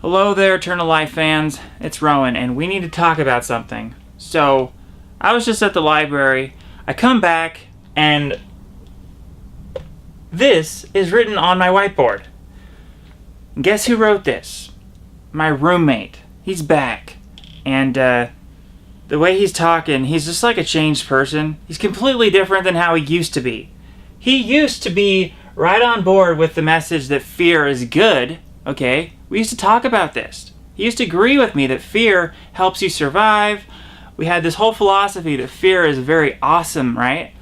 Hello there, Eternal Life fans. It's Rowan, and we need to talk about something. So, I was just at the library. I come back, and this is written on my whiteboard. And guess who wrote this? My roommate. He's back. And, the way he's talking, he's just like a changed person. He's completely different than how he used to be. He used to be right on board with the message that fear is good, okay? We used to talk about this. He used to agree with me that fear helps you survive. We had this whole philosophy that fear is very awesome, right?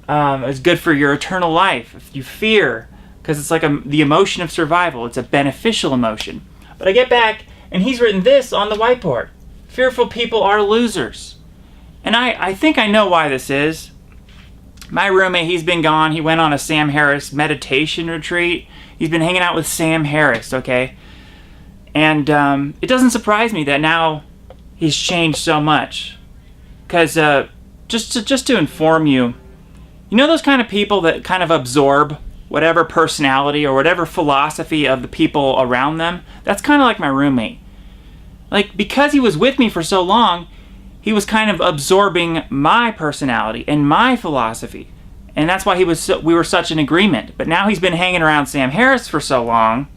It's good for your eternal life. If you fear, because it's like the emotion of survival. It's a beneficial emotion. But I get back, and he's written this on the whiteboard. Fearful people are losers. And I think I know why this is. My roommate, he's been gone. He went on a Sam Harris meditation retreat. He's been hanging out with Sam Harris, okay? And it doesn't surprise me that now he's changed so much. Because just to inform you, you know those kind of people that kind of absorb whatever personality or whatever philosophy of the people around them? That's kind of like my roommate. Like, because he was with me for so long, he was kind of absorbing my personality and my philosophy. And that's why we were such in agreement. But now he's been hanging around Sam Harris for so long,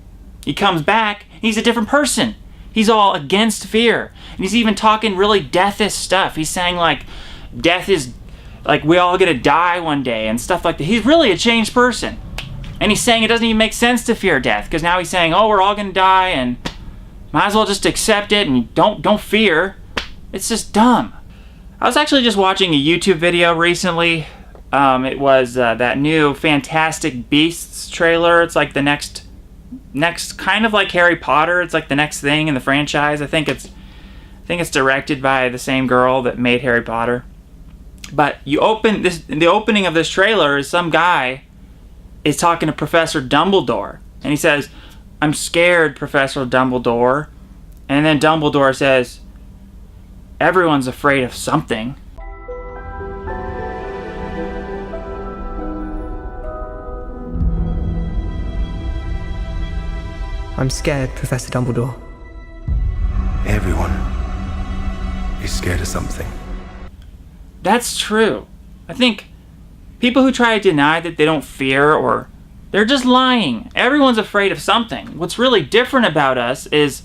he comes back, he's a different person. He's all against fear. And he's even talking really deathist stuff. He's saying, like, death is, like, we all gonna die one day and stuff like that. He's really a changed person. And he's saying it doesn't even make sense to fear death, because now he's saying, oh, we're all gonna die, and might as well just accept it and don't fear. It's just dumb. I was actually just watching a YouTube video recently. It was that new Fantastic Beasts trailer. It's like the next kind of like Harry Potter. It's like the next thing in the franchise. I think it's directed by the same girl that made Harry Potter. But the opening of this trailer is some guy is talking to Professor Dumbledore, and he says, "I'm scared, Professor Dumbledore." And then Dumbledore says, "Everyone's afraid of something." I'm scared, Professor Dumbledore. Everyone is scared of something. That's true. I think people who try to deny that they don't fear, or they're just lying. Everyone's afraid of something. What's really different about us is,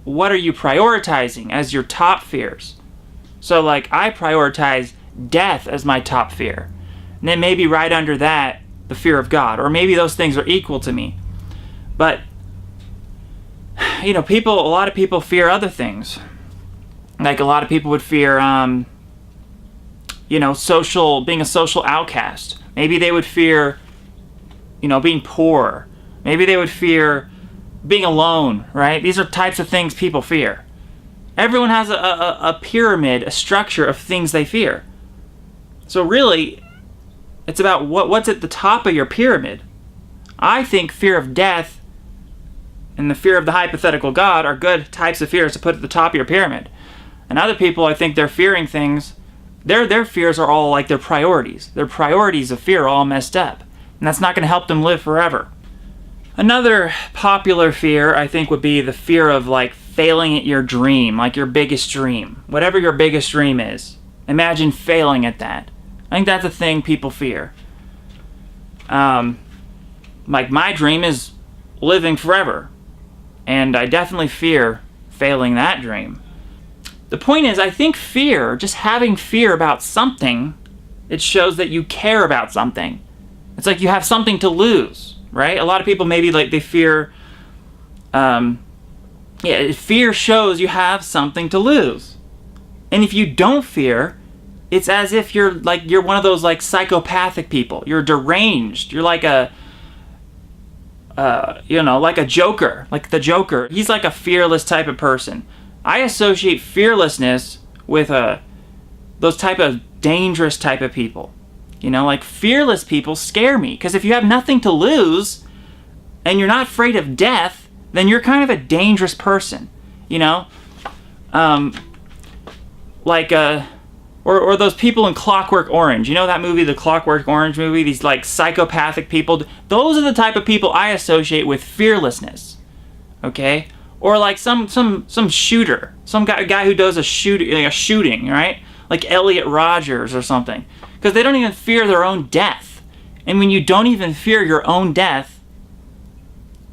what are you prioritizing as your top fears? So, like, I prioritize death as my top fear. And then maybe right under that, the fear of God. Or maybe those things are equal to me. But, you know, a lot of people fear other things. Like, a lot of people would fear, being a social outcast. Maybe they would fear, being poor. Maybe they would fear being alone, right? These are types of things people fear. Everyone has a pyramid, a structure of things they fear. So really, it's about what's at the top of your pyramid. I think fear of death and the fear of the hypothetical God are good types of fears to put at the top of your pyramid. And other people, I think they're fearing things, their fears are all like their priorities. Their priorities of fear are all messed up. And that's not going to help them live forever. Another popular fear, I think, would be the fear of, like, failing at your dream, like your biggest dream. Whatever your biggest dream is. Imagine failing at that. I think that's a thing people fear. Like, my dream is living forever. And I definitely fear failing that dream. The point is, I think fear, just having fear about something, it shows that you care about something. It's like you have something to lose. Right? A lot of people maybe like they fear, fear shows you have something to lose. And if you don't fear, it's as if you're one of those like psychopathic people. You're deranged. You're like like a Joker, like the Joker. He's like a fearless type of person. I associate fearlessness with those type of dangerous type of people. Like fearless people scare me, because if you have nothing to lose and you're not afraid of death, then you're kind of a dangerous person, or those people in Clockwork Orange. You know that movie, the Clockwork Orange movie? These like psychopathic people. Those are the type of people I associate with fearlessness. Okay? Or like some shooter, a guy who does a shooting, right? Like Elliot Rogers or something. Because they don't even fear their own death. And when you don't even fear your own death,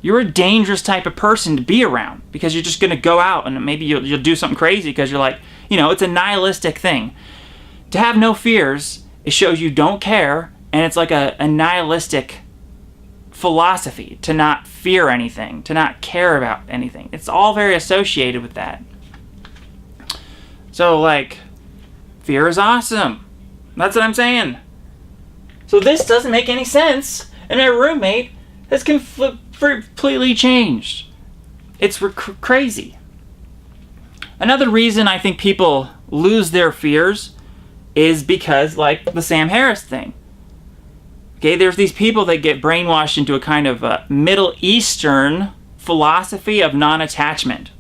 you're a dangerous type of person to be around, because you're just going to go out and maybe you'll do something crazy because you're like, it's a nihilistic thing. To have no fears, it shows you don't care, and it's like a nihilistic philosophy to not fear anything, to not care about anything. It's all very associated with that. So, like, fear is awesome. That's what I'm saying. So this doesn't make any sense, and my roommate has completely changed. It's crazy. Another reason I think people lose their fears is because, like, the Sam Harris thing. Okay, there's these people that get brainwashed into a kind of Middle Eastern philosophy of non-attachment.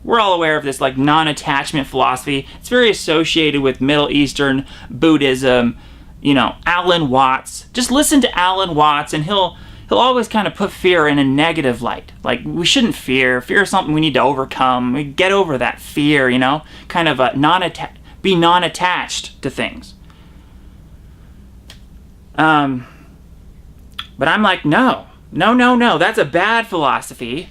We're all aware of this, like, non-attachment philosophy. It's very associated with Middle Eastern Buddhism. Alan Watts. Just listen to Alan Watts, and he'll always kind of put fear in a negative light. Like, we shouldn't fear. Fear is something we need to overcome. We get over that fear, kind of be non-attached to things. But I'm like, no. That's a bad philosophy.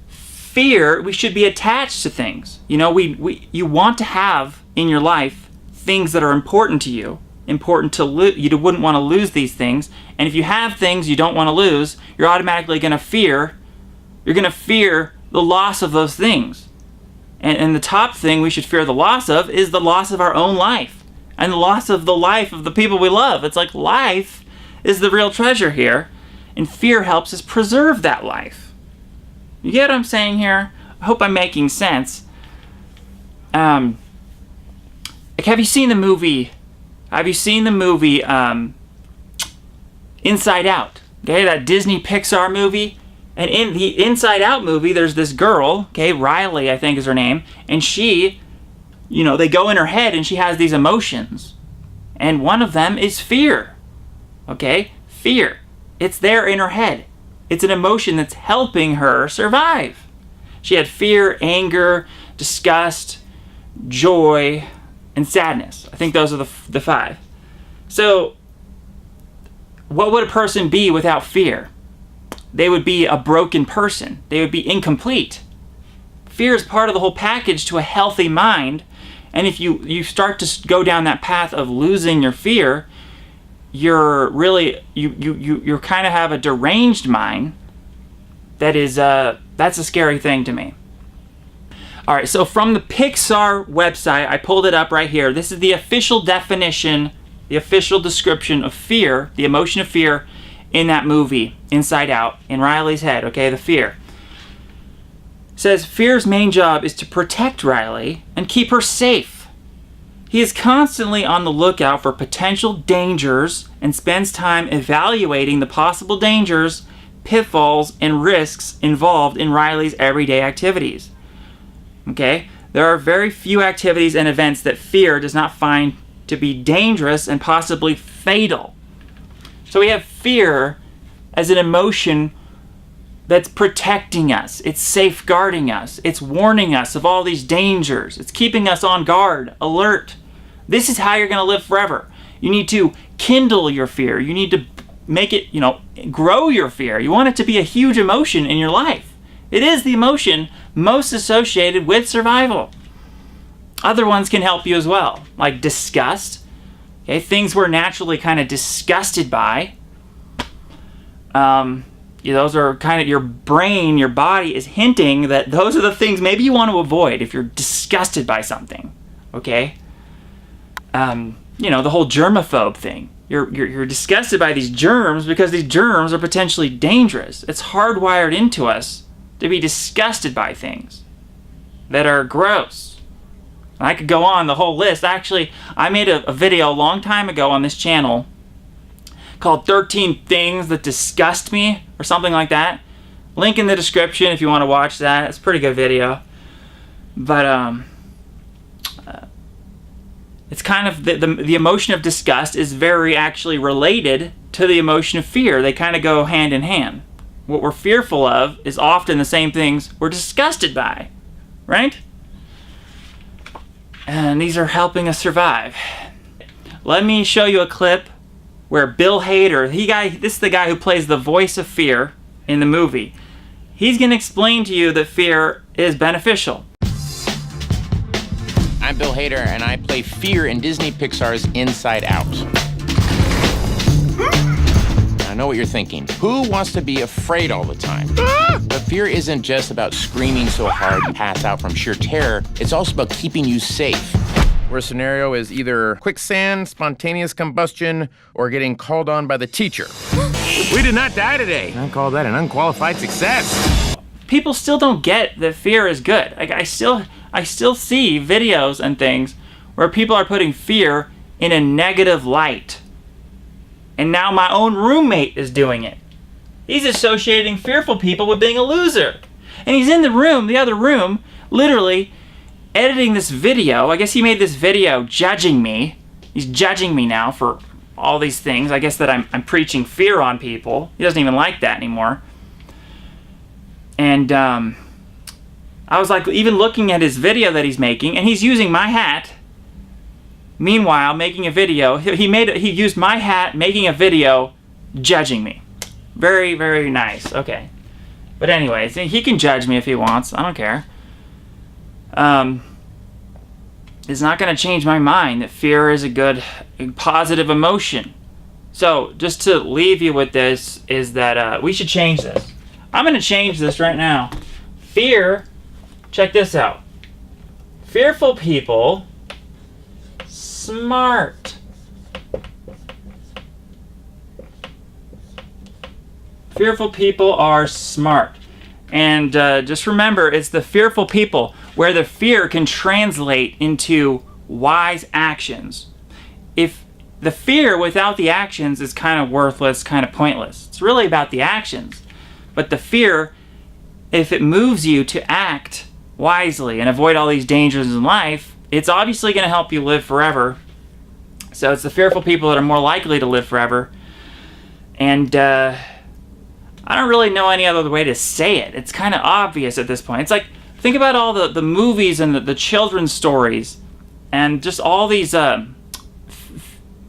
Fear, we should be attached to things. You want to have in your life things that are important to you. Important to you wouldn't want to lose these things. And if you have things you don't want to lose, you're automatically going to fear. You're going to fear the loss of those things. And the top thing we should fear the loss of is the loss of our own life. And the loss of the life of the people we love. It's like life is the real treasure here. And fear helps us preserve that life. You get what I'm saying here? I hope I'm making sense. Like, have you seen the movie Inside Out? Okay, that Disney Pixar movie. And in the Inside Out movie, there's this girl, okay, Riley, I think is her name, and she, they go in her head and she has these emotions. And one of them is fear. Okay? Fear. It's there in her head. It's an emotion that's helping her survive. She had fear, anger, disgust, joy, and sadness. I think those are the five. So, what would a person be without fear? They would be a broken person. They would be incomplete. Fear is part of the whole package to a healthy mind. And if you start to go down that path of losing your fear, you're really, you kind of have a deranged mind. That's a scary thing to me. All right, so from the Pixar website, I pulled it up right here. This is the official definition, the official description of fear, the emotion of fear in that movie, Inside Out, in Riley's head, okay, the fear. It says, fear's main job is to protect Riley and keep her safe. He is constantly on the lookout for potential dangers and spends time evaluating the possible dangers, pitfalls, and risks involved in Riley's everyday activities. Okay? There are very few activities and events that fear does not find to be dangerous and possibly fatal. So we have fear as an emotion that's protecting us. It's safeguarding us. It's warning us of all these dangers. It's keeping us on guard, alert. This is how you're going to live forever. You need to kindle your fear. You need to make it, grow your fear. You want it to be a huge emotion in your life. It is the emotion most associated with survival. Other ones can help you as well, like disgust. Okay, things we're naturally kind of disgusted by. Those are kind of your brain, your body is hinting that those are the things maybe you want to avoid if you're disgusted by something. Okay? The whole germaphobe thing. You're disgusted by these germs because these germs are potentially dangerous. It's hardwired into us to be disgusted by things that are gross. And I could go on the whole list. Actually, I made a video a long time ago on this channel called 13 Things That Disgust Me, or something like that. Link in the description if you want to watch that. It's a pretty good video. But it's kind of the emotion of disgust is very actually related to the emotion of fear. They kind of go hand in hand. what we're fearful of is often the same things we're disgusted by, right? And these are helping us survive. Let me show you a clip where Bill Hader, this is the guy who plays the voice of fear in the movie. He's going to explain to you that fear is beneficial. I'm Bill Hader, and I play Fear in Disney Pixar's Inside Out. I know what you're thinking. Who wants to be afraid all the time? But fear isn't just about screaming so hard you pass out from sheer terror. It's also about keeping you safe. Where a scenario is either quicksand, spontaneous combustion, or getting called on by the teacher. We did not die today. I call that an unqualified success. People still don't get that fear is good. Like I still see videos and things where people are putting fear in a negative light. And now my own roommate is doing it. He's associating fearful people with being a loser. And he's in the other room, literally editing this video. I guess he made this video judging me. He's judging me now for all these things. I guess that I'm preaching fear on people. He doesn't even like that anymore. And I was like even looking at his video that he's making, and he's using my hat. Meanwhile, making a video, he used my hat making a video judging me. Very, very nice. Okay. But anyways, he can judge me if he wants. I don't care. It's not going to change my mind that fear is a good, positive emotion. So, just to leave you with this is that we should change this. I'm going to change this right now. Fear, check this out. Fearful people, smart. Fearful people are smart. And just remember, it's the fearful people where the fear can translate into wise actions. If the fear without the actions is kind of worthless, kind of pointless. It's really about the actions. But the fear, if it moves you to act wisely and avoid all these dangers in life, it's obviously going to help you live forever. So it's the fearful people that are more likely to live forever. And I don't really know any other way to say it. It's kind of obvious at this point. It's like, think about all the movies and the children's stories and just all these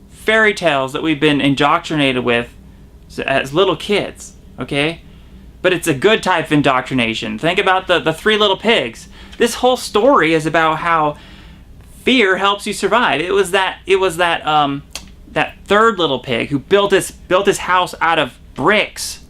fairy tales that we've been indoctrinated with as little kids, okay? But it's a good type of indoctrination. Think about the Three Little Pigs. This whole story is about how fear helps you survive. It was that third little pig who built his house out of bricks.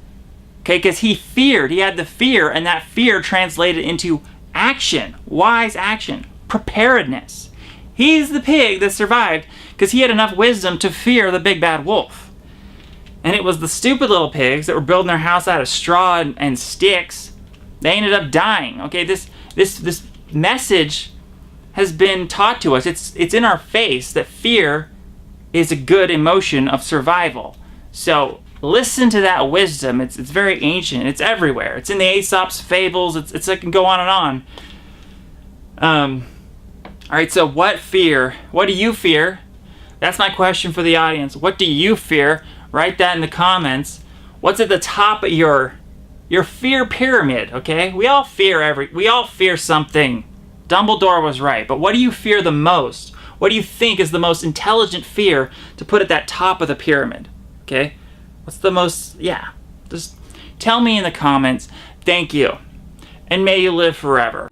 Okay, because he had the fear, and that fear translated into action, wise action, preparedness. He's the pig that survived because he had enough wisdom to fear the big bad wolf. And it was the stupid little pigs that were building their house out of straw and sticks. They ended up dying. Okay, this message has been taught to us. It's in our face that fear is a good emotion of survival. So listen to that wisdom. It's very ancient. It's everywhere. It's in the Aesop's fables. It can go on and on. All right, so what fear? What do you fear? That's my question for the audience. What do you fear? Write that in the comments. What's at the top of your fear pyramid, okay? We all fear something. Dumbledore was right, but what do you fear the most? What do you think is the most intelligent fear to put at that top of the pyramid? Okay? What's the most, just tell me in the comments. Thank you. And may you live forever.